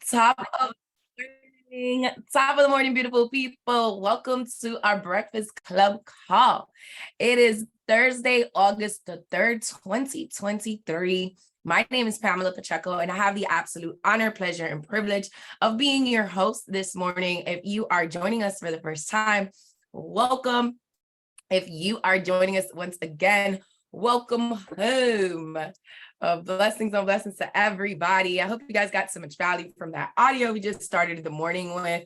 Top of top of the morning, beautiful people. Welcome to our Breakfast Club call. It is Thursday, August the 3rd, 2023. My name is Pamela Pacheco, and I have the absolute honor, pleasure, and privilege of being your host this morning. If you are joining us for the first time, welcome. If you are joining us once again, welcome home. Blessings on blessings to everybody. I hope you guys got so much value from that audio we just started the morning with.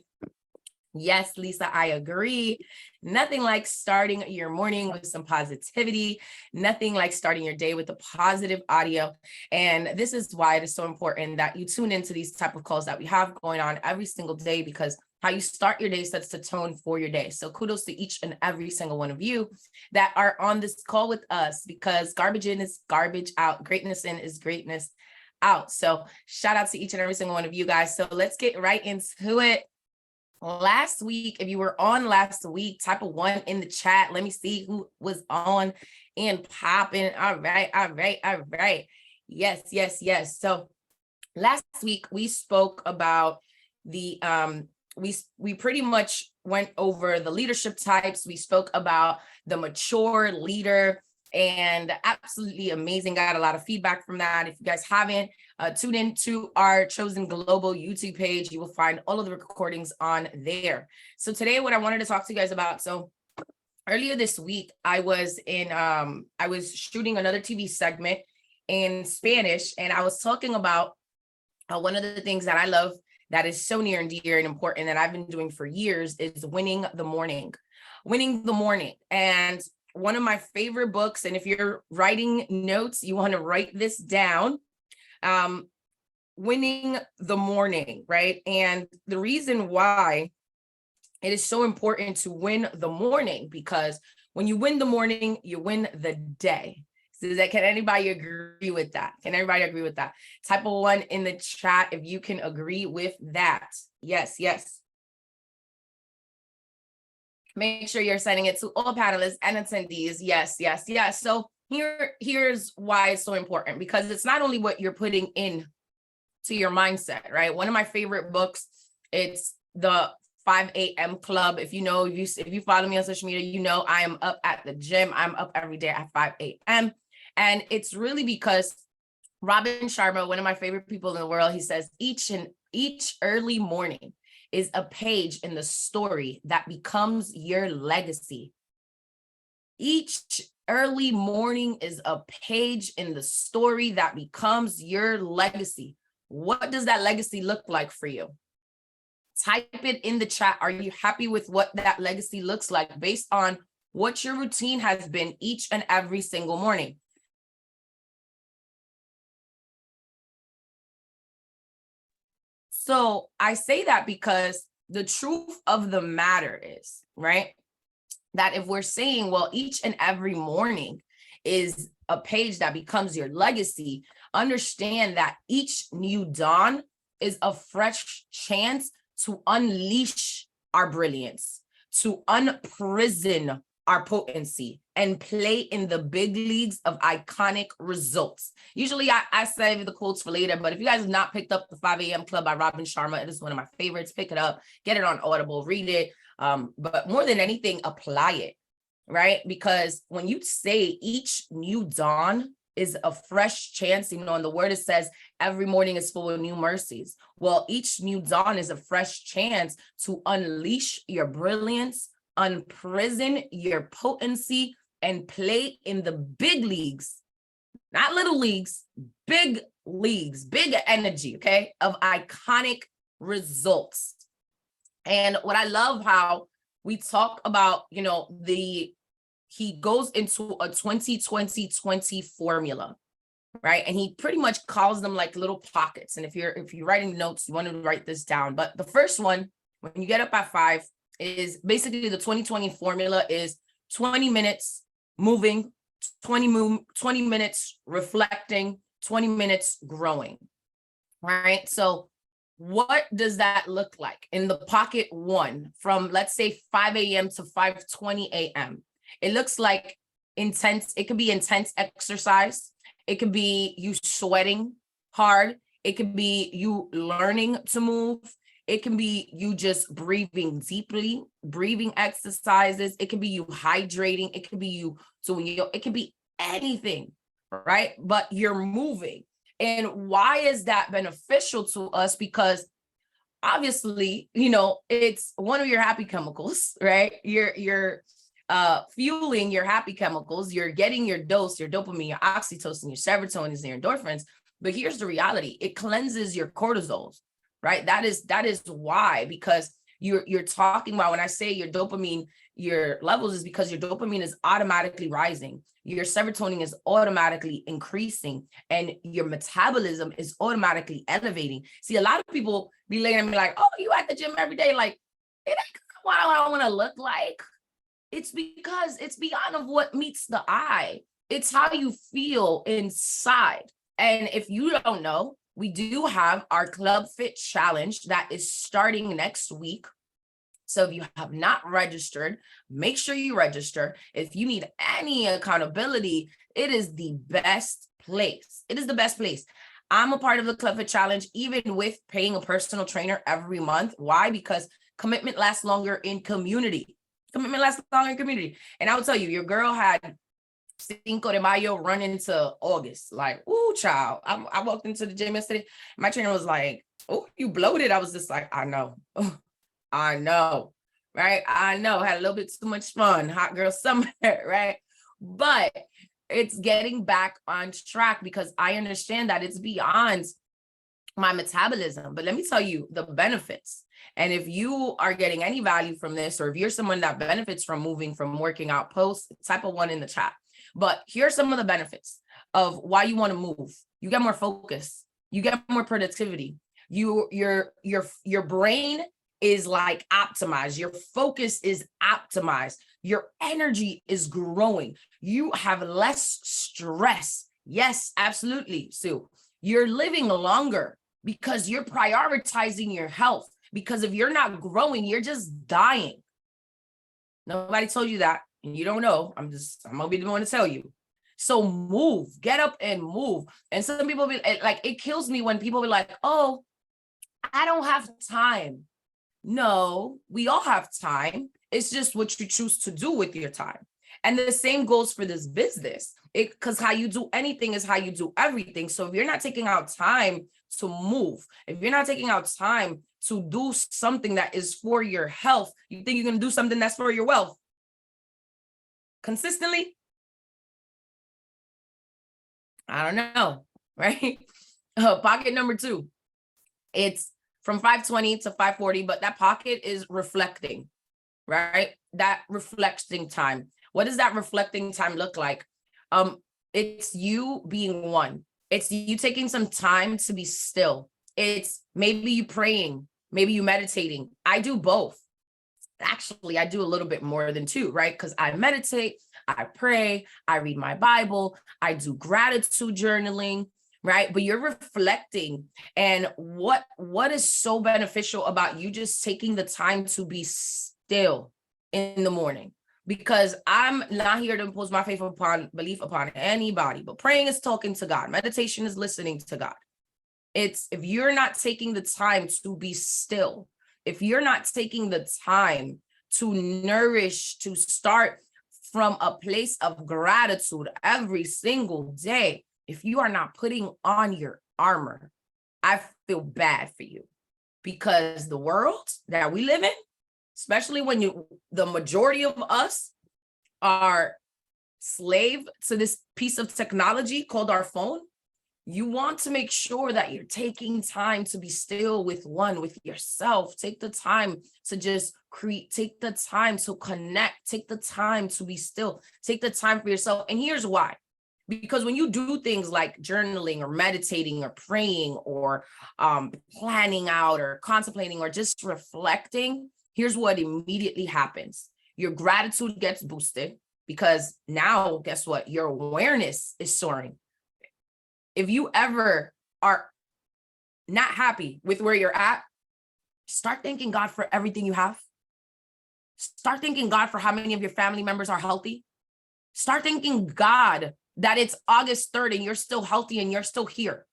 Yes, Lisa, I agree. Nothing like starting your morning with some positivity. Nothing like starting your day with a positive audio. And this is why it is so important that you tune into these type of calls that we have going on every single day, because how you start your day sets the tone for your day. So kudos to each and every single one of you that are on this call with us, because garbage in is garbage out. Greatness in is greatness out. So shout out to each and every single one of you guys. So let's get right into it. Last week, if you were on last week, type of 1 in the chat. Let me see who was on and popping. All right. Yes. So last week we spoke about the we pretty much went over the leadership types. We spoke about the mature leader, and absolutely amazing. Got a lot of feedback from that. If you guys haven't tuned into our Chosen Global YouTube page, you will find all of the recordings on there. So today, what I wanted to talk to you guys about. So earlier this week, I was shooting another TV segment in Spanish, and I was talking about one of the things that I love that is so near and dear and important that I've been doing for years is winning the morning. And one of my favorite books, and if you're writing notes, you want to write this down, Winning the Morning, right? And the reason why it is so important to win the morning, because when you win the morning, you win the day. So can anybody agree with that? Type of 1 in the chat if you can agree with that. Yes. Make sure you're sending it to all panelists and attendees. Yes. So here's why it's so important, because it's not only what you're putting in to your mindset, right? One of my favorite books, it's the 5 a.m. Club. If you follow me on social media, you know I am up at the gym. I'm up every day at 5 a.m. And it's really because Sharma, one of my favorite people in the world, he says each early morning is a page in the story that becomes your legacy. Each early morning is a page in the story that becomes your legacy. What does that legacy look like for you? Type it in the chat. Are you happy with what that legacy looks like based on what your routine has been each and every single morning? So I say that because the truth of the matter is, right, that if we're saying, well, each and every morning is a page that becomes your legacy, understand that each new dawn is a fresh chance to unleash our brilliance, to unprison our potency, and play in the big leagues of iconic results. Usually I save the quotes for later, but if you guys have not picked up the 5 a.m. Club by Sharma, it is one of my favorites. Pick it up, get it on Audible, read it. But more than anything, apply it, right? Because when you say each new dawn is a fresh chance, in the word it says every morning is full of new mercies. Well, each new dawn is a fresh chance to unleash your brilliance, unprison your potency, and play in the big leagues, not little leagues, big leagues, big energy, okay, of iconic results. And what I love how we talk about, he goes into a 20-20-20 formula, right? And he pretty much calls them like little pockets. And if you're writing notes, you want to write this down. But the first one, when you get up at 5, is basically the 20-20 formula is 20 minutes moving, 20 minutes reflecting, 20 minutes growing, right? So what does that look like in the pocket 1 from, let's say, 5 a.m. to 5:20 a.m.? It looks like intense. It could be intense exercise. It could be you sweating hard. It could be you learning to move. It can be you just breathing deeply, breathing exercises. It can be you hydrating. It can be you doing it can be anything, right? But you're moving. And why is that beneficial to us? Because obviously, it's one of your happy chemicals, right? You're fueling your happy chemicals. You're getting your dose, your dopamine, your oxytocin, your serotonin, and your endorphins. But here's the reality: it cleanses your cortisols, right? That is why, because you're talking about, when I say your dopamine, your levels, is because your dopamine is automatically rising, your serotonin is automatically increasing, and your metabolism is automatically elevating. See, a lot of people be looking at me like, oh, you at the gym every day. Like, it ain't what I want to look like. It's because it's beyond of what meets the eye. It's how you feel inside. And if you don't know, we do have our Club Fit Challenge that is starting next week. So if you have not registered, make sure you register. If you need any accountability, it is the best place. It is the best place. I'm a part of the Club Fit Challenge, even with paying a personal trainer every month. Why? Because commitment lasts longer in community. Commitment lasts longer in community. And I will tell you, your girl had Cinco de Mayo run into August. Like, ooh, child. I walked into the gym yesterday. My trainer was like, oh, you bloated. I was just like, I know. I know, right? I know. Had a little bit too much fun. Hot girl summer, right? But it's getting back on track because I understand that it's beyond my metabolism. But let me tell you the benefits. And if you are getting any value from this, or if you're someone that benefits from moving, from working out, post type of one in the chat. But here's some of the benefits of why you want to move. You get more focus. You get more productivity. Your brain is like optimized. Your focus is optimized. Your energy is growing. You have less stress. Yes, absolutely, Sue. You're living longer because you're prioritizing your health. Because if you're not growing, you're just dying. Nobody told you that, and you don't know. I'm gonna be the one to tell you. So move, get up and move. And some people be like, it kills me when people be like, oh, I don't have time. No, we all have time. It's just what you choose to do with your time. And the same goes for this business. Because how you do anything is how you do everything. So if you're not taking out time to move, if you're not taking out time to do something that is for your health, you think you're going to do something that's for your wealth consistently? I don't know, right? Pocket number 2. It's from 520 to 540, but that pocket is reflecting, right? That reflecting time. What does that reflecting time look like? It's you being one. It's you taking some time to be still. It's maybe you praying, maybe you meditating. I do both. Actually, I do a little bit more than 2, right? Because I meditate, I pray, I read my Bible, I do gratitude journaling, right? But you're reflecting. And what is so beneficial about you just taking the time to be still in the morning? Because I'm not here to impose my faith upon belief upon anybody, but praying is talking to God. Meditation is listening to God. It's if you're not taking the time to be still, if you're not taking the time to nourish, to start from a place of gratitude every single day, if you are not putting on your armor, I feel bad for you. Because the world that we live in, especially when the majority of us are slave to this piece of technology called our phone, you want to make sure that you're taking time to be still with yourself. Take the time to just create, take the time to connect, take the time to be still, take the time for yourself. And here's why. Because when you do things like journaling or meditating or praying or planning out or contemplating or just reflecting, here's what immediately happens. Your gratitude gets boosted because now, guess what? Your awareness is soaring. If you ever are not happy with where you're at, start thanking God for everything you have. Start thanking God for how many of your family members are healthy. Start thanking God that it's August 3rd and you're still healthy and you're still here.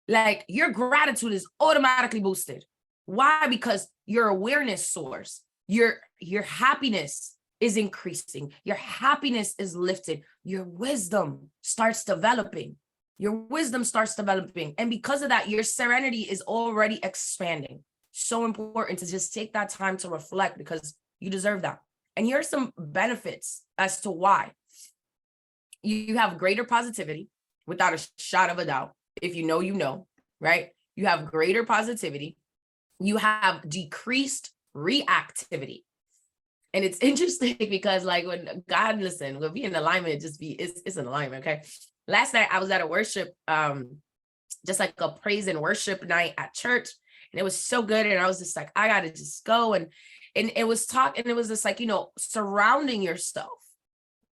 Like your gratitude is automatically boosted. Why? Because your awareness soars. Your happiness is increasing. Your happiness is lifted. Your wisdom starts developing. Your wisdom starts developing. And because of that, your serenity is already expanding. So important to just take that time to reflect because you deserve that. And here are some benefits as to why. You have greater positivity without a shot of a doubt. If you know, right? You have greater positivity. You have decreased reactivity. And it's interesting because like when God, listen, we'll be in alignment, it's an alignment, okay? Last night I was at a worship, just like a praise and worship night at church. And it was so good. And I was just like, I gotta just go. And it was just like, surrounding yourself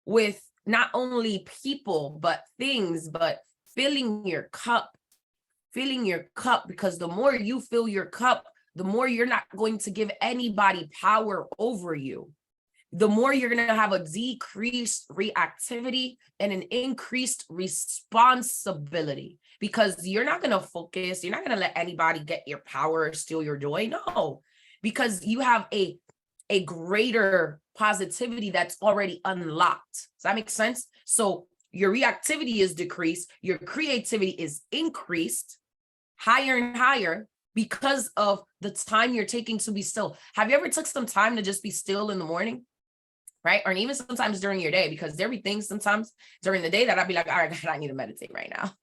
with not only people, but things, but filling your cup, because the more you fill your cup, the more you're not going to give anybody power over you. The more you're going to have a decreased reactivity and an increased responsibility, because you're not going to focus. You're not going to let anybody get your power or steal your joy. No, because you have a greater positivity that's already unlocked. Does that make sense? So your reactivity is decreased. Your creativity is increased higher and higher because of the time you're taking to be still. Have you ever took some time to just be still in the morning? Right? Or even sometimes during your day, because there be things sometimes during the day that I'd be like, all right, God, I need to meditate right now.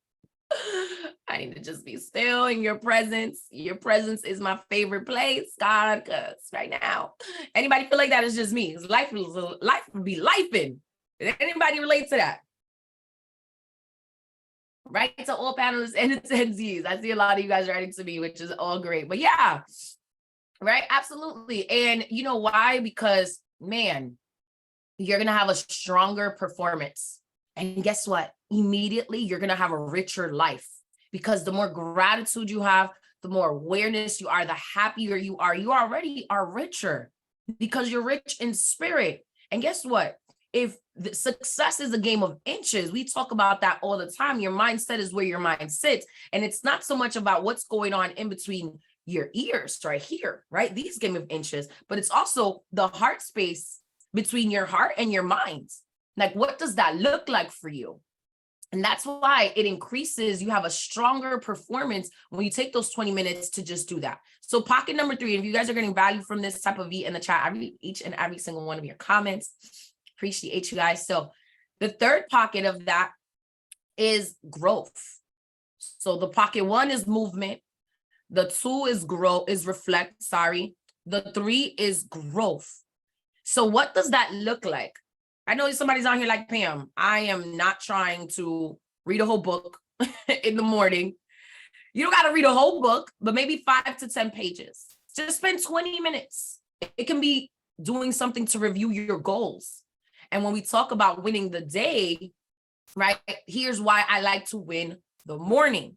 I need to just be still in your presence. Your presence is my favorite place, God, because right now, anybody feel like that? Is just me. Life would be lifing. Did anybody relate to that? Right? To all panelists and attendees. I see a lot of you guys writing to me, which is all great. But yeah, right? Absolutely. And you know why? Because, man, you're going to have a stronger performance. And guess what? Immediately, you're going to have a richer life, because the more gratitude you have, the more awareness you are, the happier you are. You already are richer because you're rich in spirit. And guess what? If the success is a game of inches, we talk about that all the time. Your mindset is where your mind sits. And it's not so much about what's going on in between your ears right here, right? These game of inches, but it's also the heart space between your heart and your mind. Like, what does that look like for you? And that's why it increases. You have a stronger performance when you take those 20 minutes to just do that. So pocket number 3, if you guys are getting value from this type of V in the chat, I read each and every single one of your comments. Appreciate you guys. So the third pocket of that is growth. So the pocket 1 is movement. The 2 is reflect. The 3 is growth. So what does that look like? I know somebody's on here like, Pam, I am not trying to read a whole book in the morning. You don't got to read a whole book, but maybe 5 to 10 pages. Just spend 20 minutes. It can be doing something to review your goals. And when we talk about winning the day, right, here's why I like to win the morning.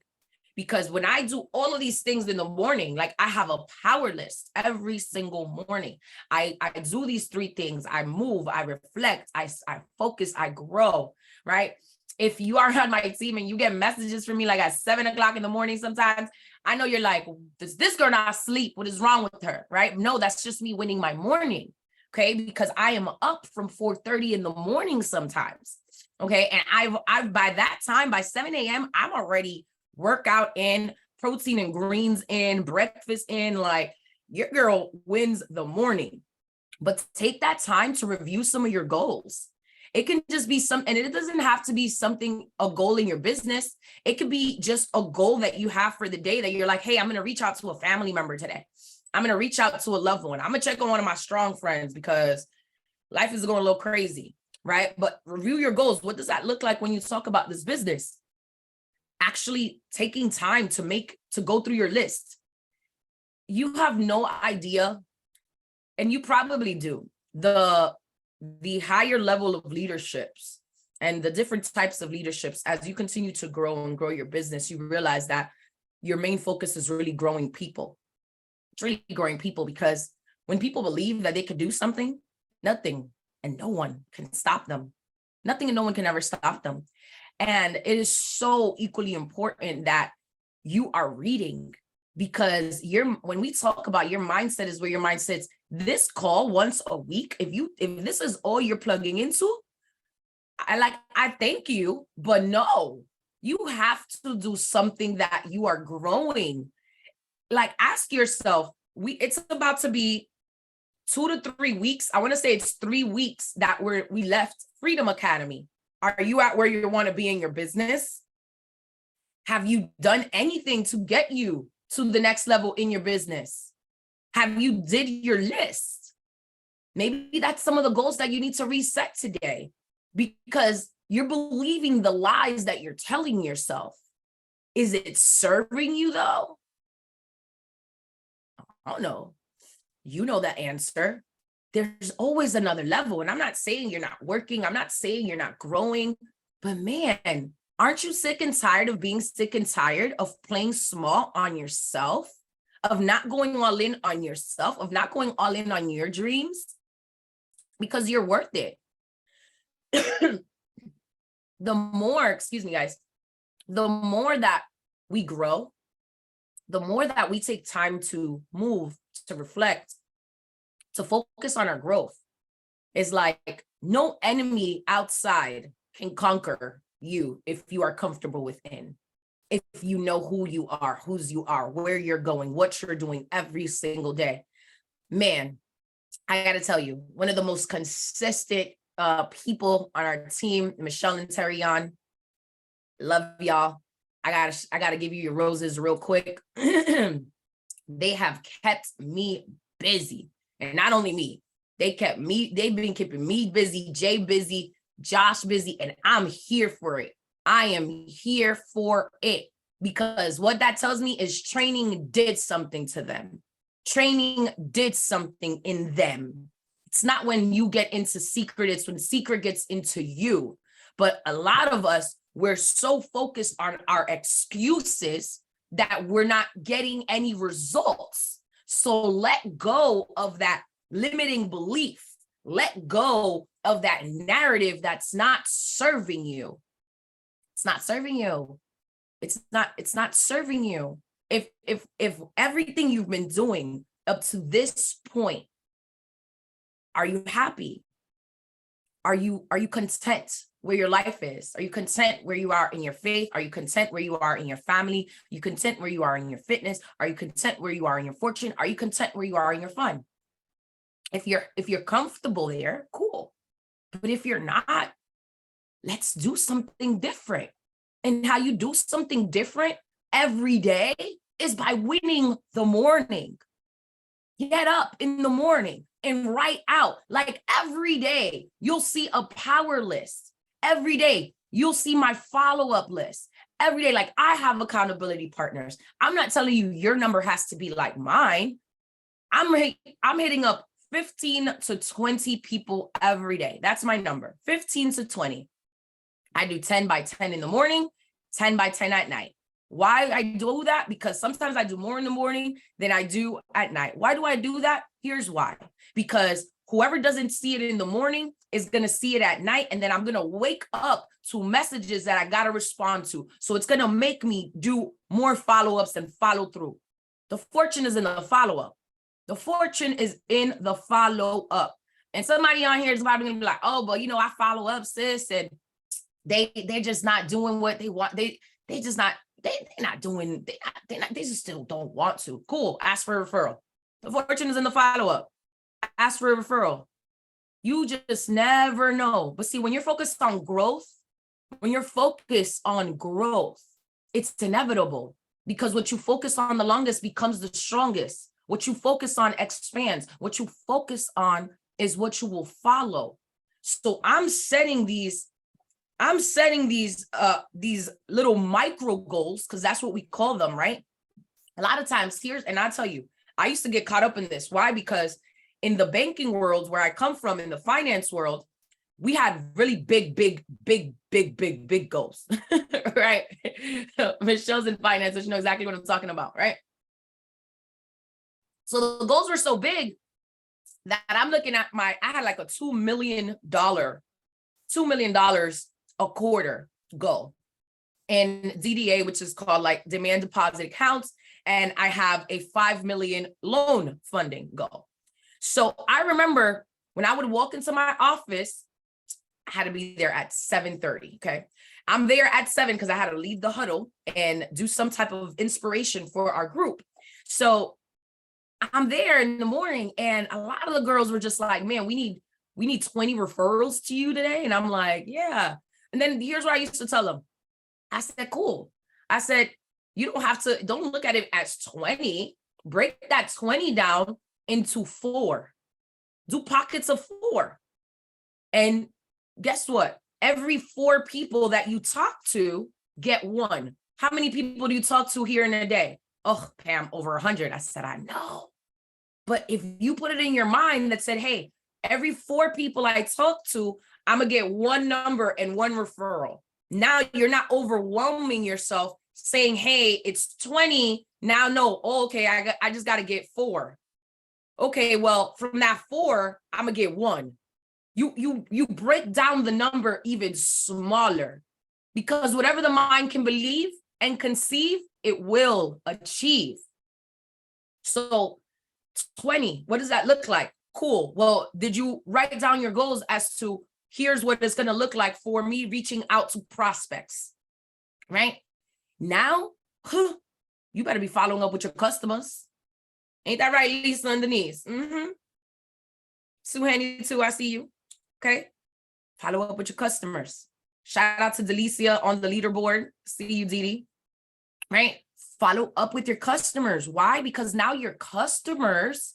Because when I do all of these things in the morning, like I have a power list every single morning. I do these 3 things. I move, I reflect, I focus, I grow, right? If you are on my team and you get messages from me like at 7 o'clock in the morning sometimes, I know you're like, does this girl not sleep? What is wrong with her, right? No, that's just me winning my morning, okay? Because I am up from 4:30 in the morning sometimes, okay? And I've by that time, by 7 a.m., I'm already workout in, protein and greens in, breakfast in. Like, your girl wins the morning. But take that time to review some of your goals. It can just be and it doesn't have to be a goal in your business. It could be just a goal that you have for the day that you're like, hey, I'm going to reach out to a family member today. I'm going to reach out to a loved one. I'm going to check on one of my strong friends because life is going a little crazy, right? But review your goals. What does that look like when you talk about this business? Actually taking time to go through your list. You have no idea, and you probably do, the higher level of leaderships and the different types of leaderships. As you continue to grow and grow your business, you realize that your main focus is really growing people. It's really growing people, because when people believe that they could do something, nothing and no one can stop them. Nothing and no one can ever stop them. And it is so equally important that you are reading, because when we talk about your mindset is where your mind sits. This call once a week, if this is all you're plugging into, I thank you, but no, you have to do something that you are growing. Like, ask yourself, it's about to be 2 to 3 weeks. I want to say it's 3 weeks that we left Freedom Academy. Are you at where you want to be in your business? Have you done anything to get you to the next level in your business? Have you did your list? Maybe that's some of the goals that you need to reset today, because you're believing the lies that you're telling yourself. Is it serving you though? I don't know. You know the answer. There's always another level. And I'm not saying you're not working. I'm not saying you're not growing. But man, aren't you sick and tired of being sick and tired of playing small on yourself, of not going all in on yourself, of not going all in on your dreams? Because you're worth it. The more, excuse me, guys, the more that we grow, the more that we take time to move, to reflect, to focus on our growth. It's like no enemy outside can conquer you if you are comfortable within. If you know who you are, whose you are, where you're going, what you're doing every single day. Man, I got to tell you, one of the most consistent people on our team, Michelle and Terrion, love y'all. I gotta give you your roses real quick. They have kept me busy. And not only me, they've been keeping me busy, Jay busy, Josh busy, and I'm here for it. I am here for it, because what that tells me is training did something to them. Training did something in them. It's not when you get into secret, it's when secret gets into you. But a lot of us, we're so focused on our excuses that we're not getting any results. So let go of that limiting belief. Let go of that narrative that's not serving you. It's not serving you. It's not serving you. If everything you've been doing up to this point, are you happy? Are you content where your life is? Are you content where you are in your faith? Are you content where you are in your family? Are you content where you are in your fitness? Are you content where you are in your fortune? Are you content where you are in your fun? If you're comfortable there, cool. But if you're not, let's do something different. And how you do something different every day is by winning the morning. Get up in the morning and write out. Like, every day, you'll see a power list. Every day, you'll see my follow-up list. Every day, like, I have accountability partners. I'm not telling you your number has to be like mine. I'm hitting up 15 to 20 people every day. That's my number, 15 to 20. I do 10 by 10 in the morning, 10 by 10 at night. Why I do that? Because sometimes I do more in the morning than I do at night. Why do I do that? Here's why. Because whoever doesn't see it in the morning is going to see it at night. And then I'm going to wake up to messages that I got to respond to. So it's going to make me do more follow-ups and follow through. The fortune is in the follow-up. The fortune is in the follow-up. And somebody on here is about to be like, oh, but I follow up, sis. And they're just not doing what they want. They're not, they just still don't want to. Cool. Ask for a referral. The fortune is in the follow-up. Ask for a referral. You just never know. But see, when you're focused on growth, it's inevitable, because what you focus on the longest becomes the strongest. What you focus on expands. What you focus on is what you will follow. So I'm setting these little micro goals, because that's what we call them, right? A lot of times and I'll tell you, I used to get caught up in this. Why? Because in the banking world where I come from, in the finance world, we had really big goals, right? Michelle's in finance, so she knows exactly what I'm talking about, right? So the goals were so big that I'm looking at I had like a $2 million a quarter goal. in DDA, which is called like demand deposit accounts. And I have a 5 million loan funding goal. So I remember when I would walk into my office, I had to be there at 7:30. Okay. I'm there at 7 because I had to leave the huddle and do some type of inspiration for our group. So I'm there in the morning, and a lot of the girls were just like, man, we need 20 referrals to you today. And I'm like, yeah. And then here's what I used to tell them. I said, cool. I said, you don't look at it as 20. Break that 20 down into 4. Do pockets of 4. And guess what? Every 4 people that you talk to get 1. How many people do you talk to here in a day? Oh, Pam, over 100. I said, I know. But if you put it in your mind that said, hey, every 4 people I talk to, I'm going to get 1 number and 1 referral. Now you're not overwhelming yourself saying, hey, it's 20. Now, no, okay, I just got to get 4. Okay, well, from that 4, I'm going to get 1. You break down the number even smaller, because whatever the mind can believe and conceive, it will achieve. So 20, what does that look like? Cool. Well, did you write down your goals as to here's what it's going to look like for me reaching out to prospects, right? Now, you better be following up with your customers. Ain't that right, Lisa and Denise? Sue Henny too, I see you. Okay. Follow up with your customers. Shout out to Delicia on the leaderboard. See you, Didi. Right? Follow up with your customers. Why? Because now your customers,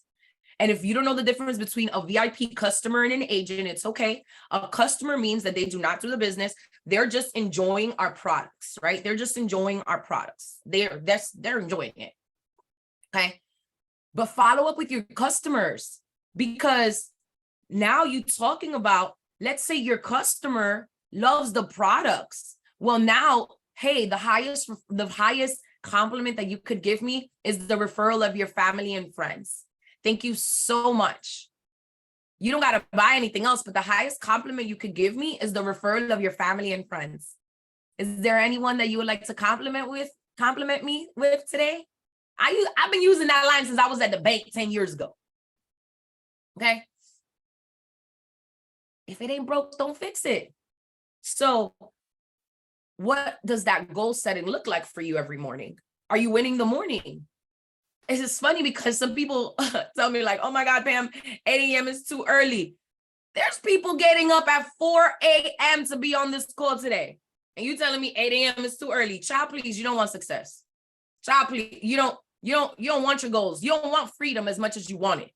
and if you don't know the difference between a VIP customer and an agent, it's okay. A customer means that they do not do the business. They're just enjoying our products, right? They're just enjoying our products. They're enjoying it. Okay. But follow up with your customers, because now you're talking about, let's say your customer loves the products. Well, now, hey, the highest compliment that you could give me is the referral of your family and friends. Thank you so much. You don't got to buy anything else, but the highest compliment you could give me is the referral of your family and friends. Is there anyone that you would like to compliment me with today? I've been using that line since I was at the bank 10 years ago. Okay. If it ain't broke, don't fix it. So what does that goal setting look like for you every morning? Are you winning the morning? It's just funny because some people tell me like, oh my God, Pam, 8 a.m. is too early. There's people getting up at 4 a.m. to be on this call today. And you telling me 8 a.m. is too early. Child, please, you don't want success. Child, please, you don't want your goals. You don't want freedom as much as you want it.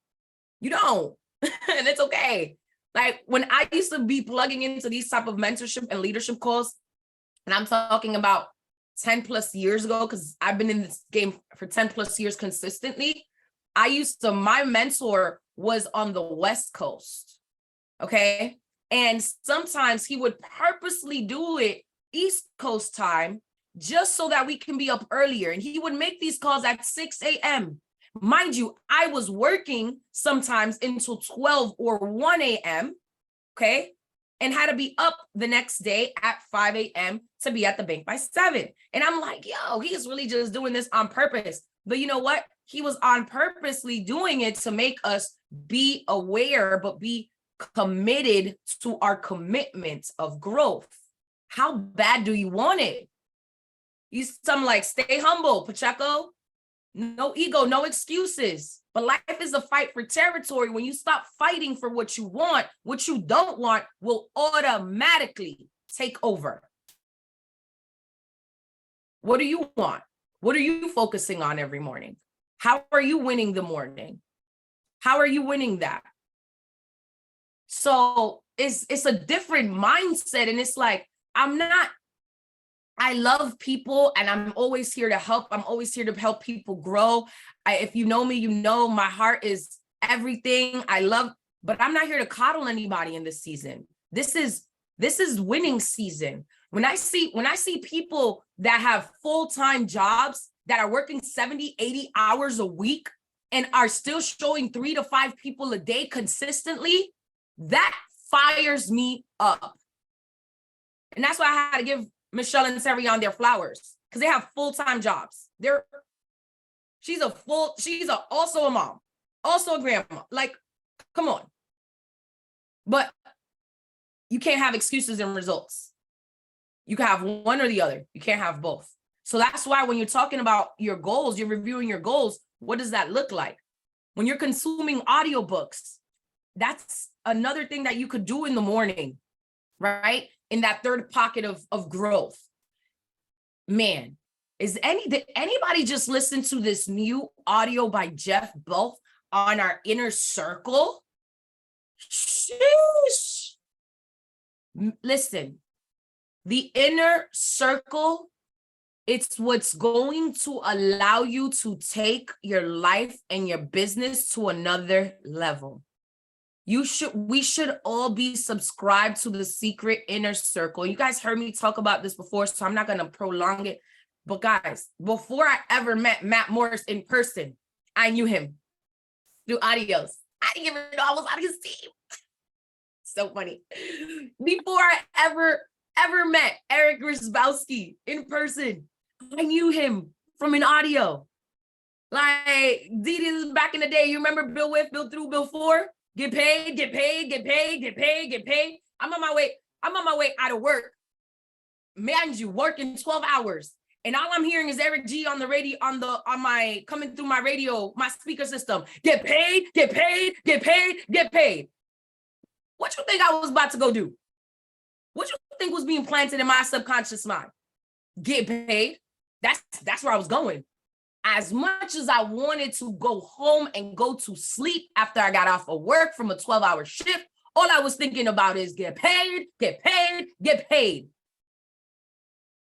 You don't. And it's okay. Like when I used to be plugging into these type of mentorship and leadership calls, and I'm talking about 10 plus years ago, because I've been in this game for 10 plus years consistently. My mentor was on the West Coast. Okay. And sometimes he would purposely do it East Coast time just so that we can be up earlier. And he would make these calls at 6 a.m. Mind you, I was working sometimes until 12 or 1 a.m., okay, and had to be up the next day at 5 a.m. to be at the bank by 7. And I'm like, yo, he's really just doing this on purpose. But you know what? He was on purposely doing it to make us be aware, but be committed to our commitment of growth. How bad do you want it? You something like, stay humble, Pacheco. No ego, no excuses. But life is a fight for territory. When you stop fighting for what you want, what you don't want will automatically take over. What do you want? What are you focusing on every morning? How are you winning the morning? How are you winning that? So it's a different mindset. And it's like, I love people and I'm always here to help. I'm always here to help people grow. If you know me, you know my heart is everything. But I'm not here to coddle anybody in this season. This is winning season. When I see people that have full-time jobs that are working 70, 80 hours a week and are still showing 3 to 5 people a day consistently, that fires me up. And that's why I had to give Michelle and Terry on their flowers because they have full-time jobs. She's also a mom, also a grandma. Like, come on. But you can't have excuses and results. You can have one or the other. You can't have both. So that's why when you're talking about your goals, you're reviewing your goals. What does that look like? When you're consuming audiobooks, that's another thing that you could do in the morning, right? In that third pocket of growth. Man, did anybody just listen to this new audio by Jeff Both on our inner circle? Sheesh. Listen, the inner circle, it's what's going to allow you to take your life and your business to another level. We should all be subscribed to the secret inner circle. You guys heard me talk about this before, so I'm not going to prolong it. But guys, before I ever met Matt Morris in person, I knew him through audios. I didn't even know I was on his team. So funny. Before I ever met Eric Grzybowski in person, I knew him from an audio. Like, Didi back in the day, you remember Bill With, Bill Through, Bill For? Get paid, get paid, get paid, get paid, get paid. I'm on my way out of work. Man, you working 12 hours. And all I'm hearing is Eric G on the radio, coming through my radio, my speaker system. Get paid, get paid, get paid, get paid. What you think I was about to go do? What you think was being planted in my subconscious mind? Get paid. That's where I was going. As much as I wanted to go home and go to sleep after I got off of work from a 12-hour shift, all I was thinking about is get paid, get paid, get paid.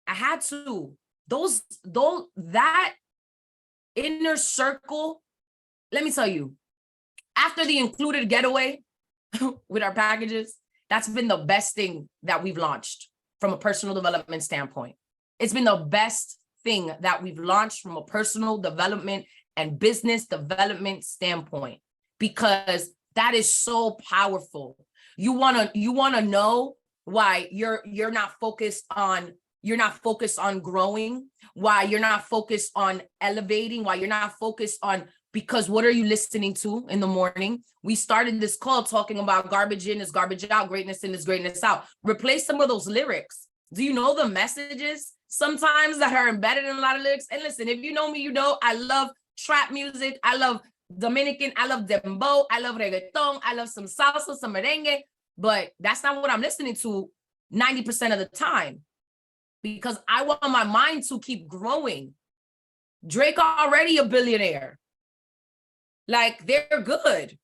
I had to. That inner circle, let me tell you, after the included getaway with our packages, that's been the best thing that we've launched from a personal development standpoint. It's been the best thing that we've launched from a personal development and business development standpoint, because that is so powerful. You want to know why you're not focused on growing, why you're not focused on elevating, why you're not focused on, because what are you listening to in the morning? We started this call talking about garbage in is garbage out, greatness in is greatness out. Replace some of those lyrics. Do you know the messages sometimes that are embedded in a lot of lyrics? And listen, if you know me, you know I love trap music. I love Dominican. I love dembow. I love reggaeton. I love some salsa, some merengue. But that's not what I'm listening to 90% of the time, because I want my mind to keep growing. Drake already a billionaire. Like, they're good.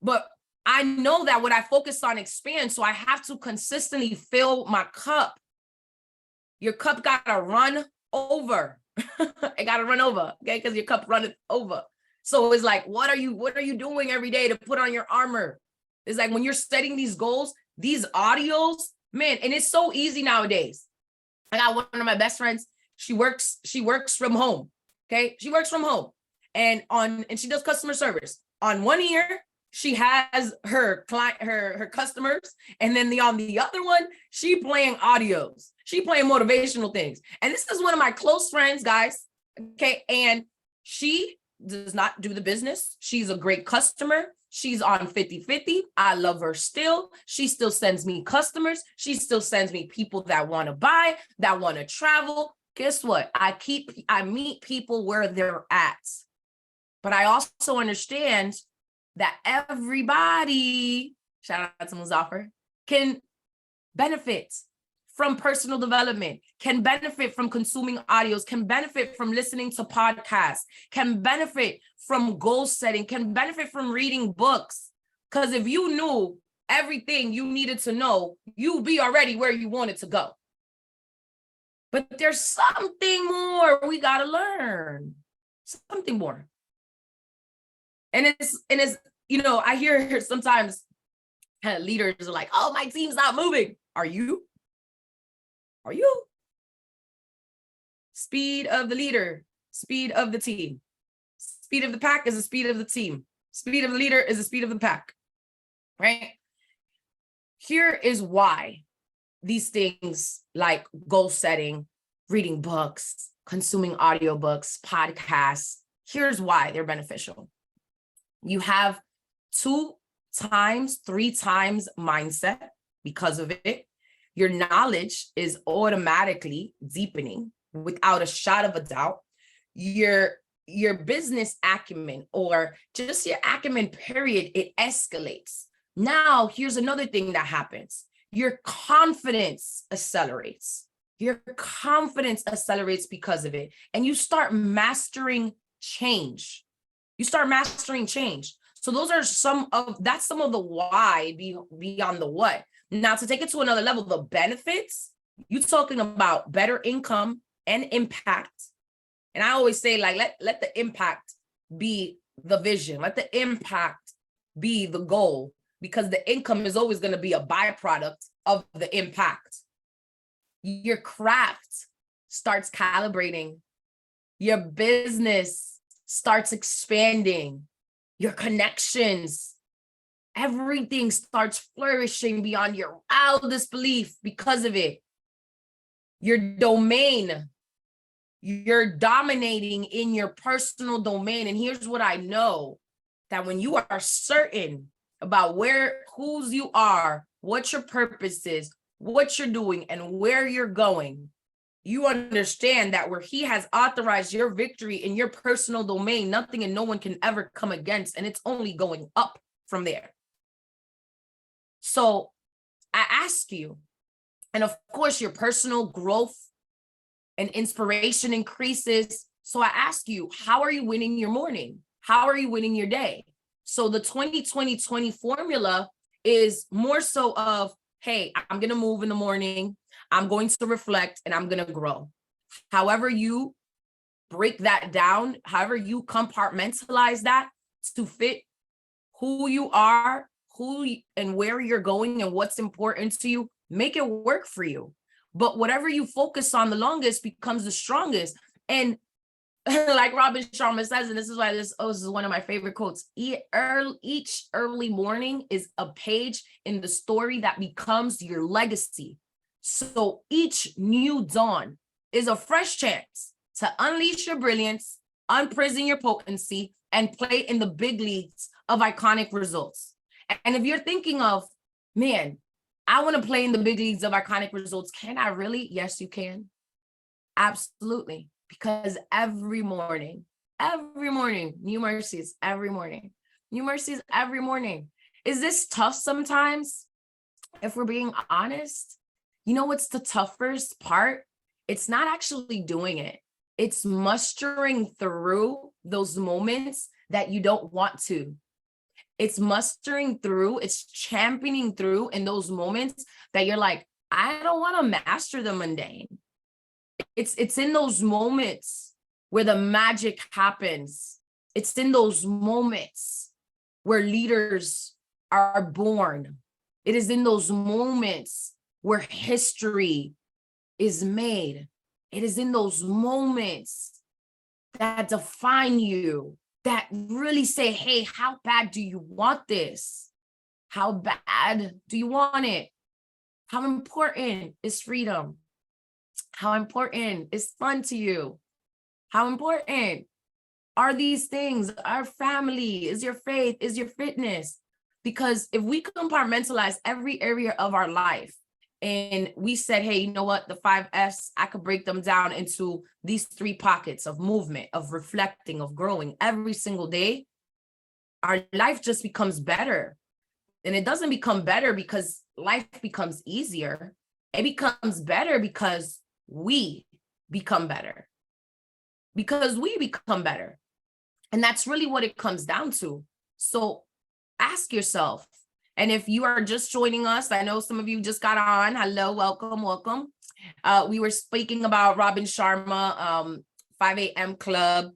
But I know that what I focus on expands, so I have to consistently fill my cup. Your cup gotta run over. It gotta run over, okay? Because your cup runneth over. So it's like, what are you doing every day to put on your armor? It's like when you're setting these goals, these audios, man, and it's so easy nowadays. I got one of my best friends. She works from home. Okay. She works from home and she does customer service. On one ear, she has her client, her customers. And then on the other one, she playing audios. She playing motivational things. And this is one of my close friends, guys. Okay. And she does not do the business. She's a great customer. She's on 50-50. I love her still. She still sends me customers. She still sends me people that want to buy, that want to travel. Guess what? I meet people where they're at. But I also understand that everybody, shout out to Muzaffar, can benefit from personal development, can benefit from consuming audios, can benefit from listening to podcasts, can benefit from goal setting, can benefit from reading books. Because if you knew everything you needed to know, you'd be already where you wanted to go. But there's something more we got to learn, something more. And it's, you know, I hear sometimes leaders are like, oh, my team's not moving. Are you? Are you? Speed of the leader, speed of the team. Speed of the pack is the speed of the team. Speed of the leader is the speed of the pack, right? Here is why. these things like goal setting, reading books, consuming audiobooks, podcasts. Here's why they're beneficial. You have 2 times, 3 times mindset because of it. Your knowledge is automatically deepening without a shot of a doubt. Your business acumen, or just your acumen period, it escalates. Now, here's another thing that happens. Your confidence accelerates. Your confidence accelerates because of it. And you start mastering change. You start mastering change. So those are some of the why beyond the what. Now, to take it to another level, the benefits, you're talking about better income and impact. And I always say, like, let the impact be the vision. Let the impact be the goal, because the income is always going to be a byproduct of the impact. Your craft starts calibrating. Your business starts expanding. Your connections, everything starts flourishing beyond your wildest belief because of it. Your domain, you're dominating in your personal domain. And here's what I know, that when you are certain about whose you are, what your purpose is, what you're doing, and where you're going, you understand that where he has authorized your victory in your personal domain, nothing and no one can ever come against, and it's only going up from there. So I ask you, and of course your personal growth and inspiration increases. So I ask you, how are you winning your morning? How are you winning your day? So the 20-20-20 formula is more so of, hey, I'm going to move in the morning. I'm going to reflect, and I'm going to grow. However you break that down, however you compartmentalize that to fit who you are, and where you're going and what's important to you, make it work for you. But whatever you focus on the longest becomes the strongest. And like Robin Sharma says, and this is why this is one of my favorite quotes, each early morning is a page in the story that becomes your legacy. So each new dawn is a fresh chance to unleash your brilliance, unprison your potency, and play in the big leagues of iconic results. And if you're thinking of, man, I want to play in the big leagues of iconic results, can I really? Yes, you can. Absolutely. Because every morning, new mercies every morning, new mercies every morning. Is this tough sometimes? If we're being honest, you know what's the toughest part? It's not actually doing it. It's mustering through those moments that you don't want to. It's mustering through, it's championing through in those moments that you're like, I don't want to master the mundane. It's in those moments where the magic happens. It's in those moments where leaders are born. It is in those moments where history is made. It is in those moments that define you, that really say, hey, how bad do you want this? How bad do you want it? How important is freedom? How important is fun to you? How important are these things? Our family, is your faith, is your fitness? Because if we compartmentalize every area of our life and we said, hey, you know what, the 5 F's, I could break them down into these 3 pockets of movement, of reflecting, of growing every single day, our life just becomes better. And it doesn't become better because life becomes easier. It becomes better because we become better. Because we become better. And that's really what it comes down to. So ask yourself, and if you are just joining us, I know some of you just got on. Hello, welcome. We were speaking about Robin Sharma, 5 a.m. Club,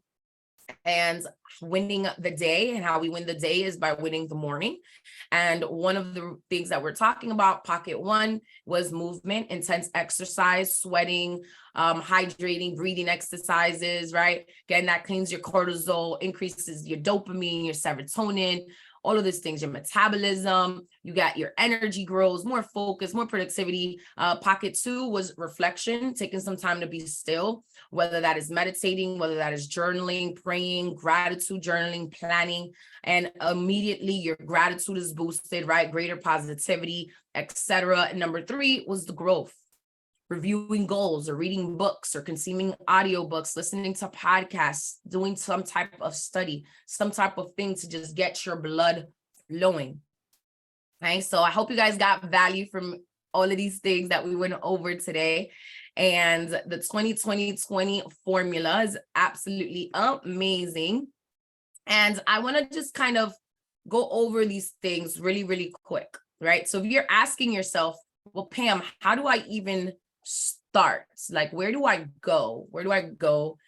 and winning the day, and how we win the day is by winning the morning. And one of the things that we're talking about, pocket 1, was movement, intense exercise, sweating, hydrating, breathing exercises, right? Again, that cleans your cortisol, increases your dopamine, your serotonin, all of these things, your metabolism, you got your energy grows, more focus, more productivity. Pocket 2 was reflection, taking some time to be still, whether that is meditating, whether that is journaling, praying, gratitude journaling, planning, and immediately your gratitude is boosted, right? Greater positivity, etc. And number 3 was the growth. Reviewing goals or reading books or consuming audiobooks, listening to podcasts, doing some type of study, some type of thing to just get your blood flowing. Okay, so I hope you guys got value from all of these things that we went over today. And the 20-20-20 formula is absolutely amazing. And I want to just kind of go over these things really, really quick, right? So if you're asking yourself, well, Pam, how do I even start? Like, where do I go? Where do I go?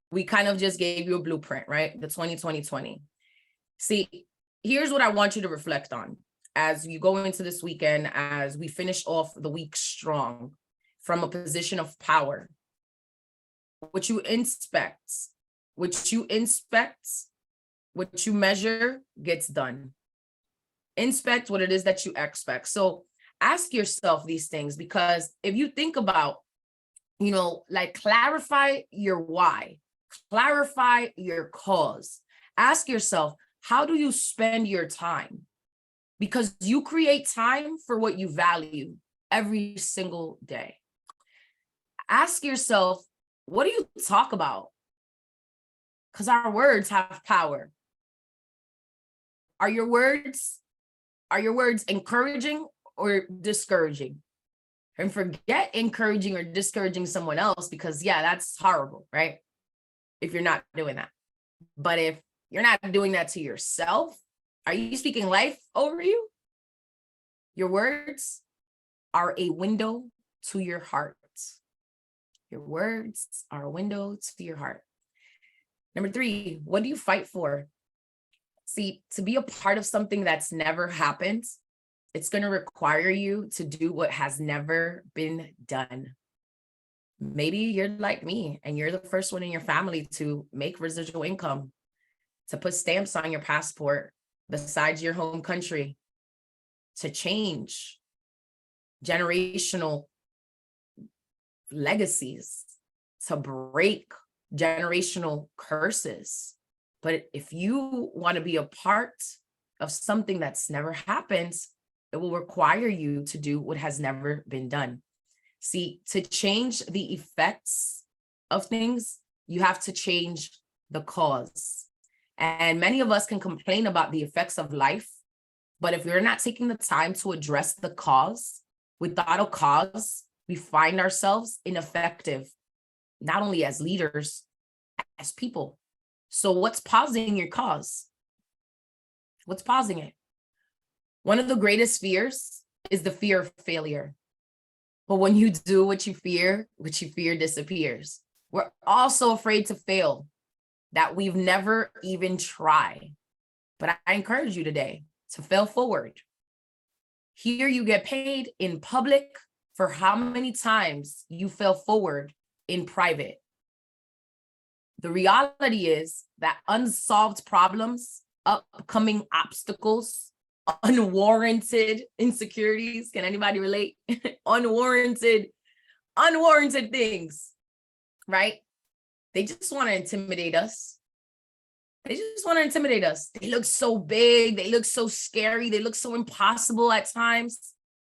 We kind of just gave you a blueprint, right? The 20-20-20. See, here's what I want you to reflect on as you go into this weekend, as we finish off the week strong from a position of power. What you inspect, what you measure gets done. Inspect what it is that you expect. So ask yourself these things, because if you think about, like, clarify your why, clarify your cause. Ask yourself, how do you spend your time? Because you create time for what you value every single day. Ask yourself, what do you talk about? Because our words have power. Are your words encouraging or discouraging? And forget encouraging or discouraging someone else, because that's horrible, right? If you're not doing that. But if you're not doing that to yourself, are you speaking life over you? Your words are a window to your heart. Your words are a window to your heart. Number 3, what do you fight for? See, to be a part of something that's never happened, it's going to require you to do what has never been done. Maybe you're like me and you're the first one in your family to make residual income, to put stamps on your passport besides your home country, to change generational legacies, to break generational curses. But if you want to be a part of something that's never happened, it will require you to do what has never been done. See, to change the effects of things, you have to change the cause. And many of us can complain about the effects of life, but if we're not taking the time to address the cause, without a cause, we find ourselves ineffective, not only as leaders, as people. So what's pausing your cause? What's pausing it? One of the greatest fears is the fear of failure. But when you do what you fear disappears. We're also afraid to fail, that we've never even tried. But I encourage you today to fail forward. Here you get paid in public for how many times you fell forward in private. The reality is that unsolved problems, upcoming obstacles, unwarranted insecurities, can anybody relate? unwarranted things, right? They just want to intimidate us. They look so big. They look so scary. They look so impossible at times.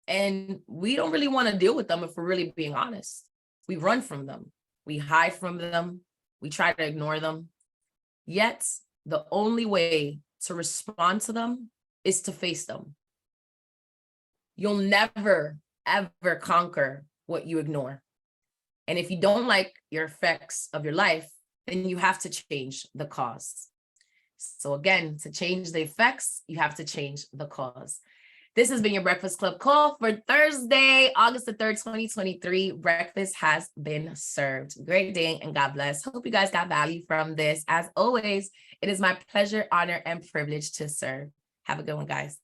And we don't really want to deal with them if we're really being honest. We run from them. We hide from them. We try to ignore them. Yet, the only way to respond to them is to face them. You'll never, ever conquer what you ignore. And if you don't like your effects of your life, then you have to change the cause. So again, to change the effects, you have to change the cause. This has been your Breakfast Club call for Thursday, August the 3rd, 2023. Breakfast has been served. Great day and God bless. Hope you guys got value from this. As always, it is my pleasure, honor, and privilege to serve. Have a good one, guys.